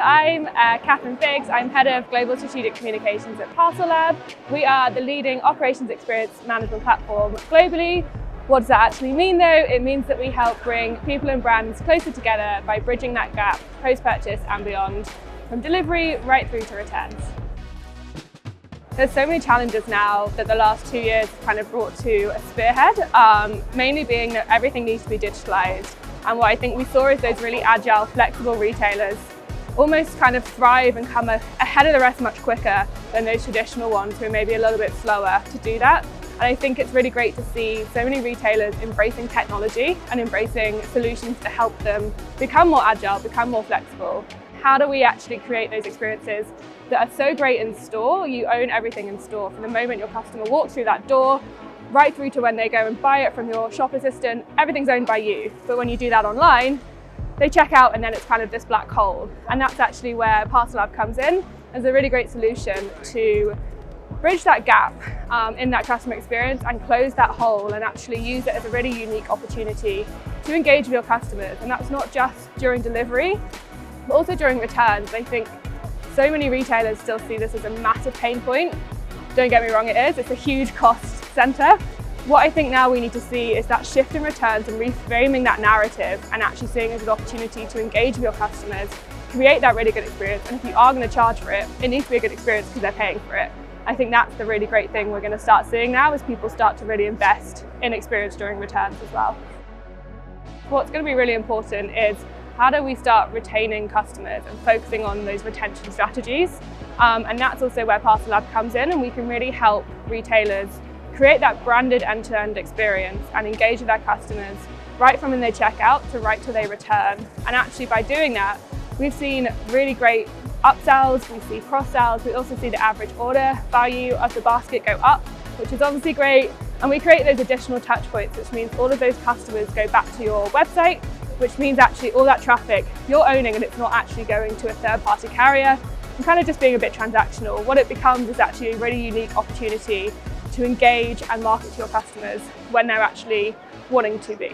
I'm Catherine Biggs. I'm Head of Global Strategic Communications at parcelLab. We are the leading operations experience management platform globally. What does that actually mean though? It means that we help bring people and brands closer together by bridging that gap post-purchase and beyond, from delivery right through to returns. There's so many challenges now that the last 2 years have kind of brought to a spearhead, mainly being that everything needs to be digitalized. And what I think we saw is those really agile, flexible retailers almost kind of thrive and come ahead of the rest much quicker than those traditional ones who are maybe a little bit slower to do that. And I think it's really great to see so many retailers embracing technology and embracing solutions to help them become more agile, become more flexible. How do we actually create those experiences that are so great in store? You own everything in store from the moment your customer walks through that door, right through to when they go and buy it from your shop assistant, everything's owned by you. But when you do that online, they check out and then it's kind of this black hole. And that's actually where parcelLab comes in as a really great solution to bridge that gap in that customer experience and close that hole and actually use it as a really unique opportunity to engage with your customers. And that's not just during delivery, but also during returns. I think so many retailers still see this as a massive pain point. Don't get me wrong, it is. It's a huge cost center. What I think now we need to see is that shift in returns and reframing that narrative and actually seeing it as an opportunity to engage with your customers, create that really good experience. And if you are going to charge for it, it needs to be a good experience because they're paying for it. I think that's the really great thing we're going to start seeing now as people start to really invest in experience during returns as well. What's going to be really important is how do we start retaining customers and focusing on those retention strategies? And that's also where parcelLab comes in, and we can really help retailers create that branded end-to-end experience and engage with their customers right from when they check out to right till they return. And actually by doing that, we've seen really great upsells, we see cross-sells, we also see the average order value of the basket go up, which is obviously great. And we create those additional touch points, which means all of those customers go back to your website, which means actually all that traffic you're owning and it's not actually going to a third-party carrier and kind of just being a bit transactional. What it becomes is actually a really unique opportunity to engage and market to your customers when they're actually wanting to be.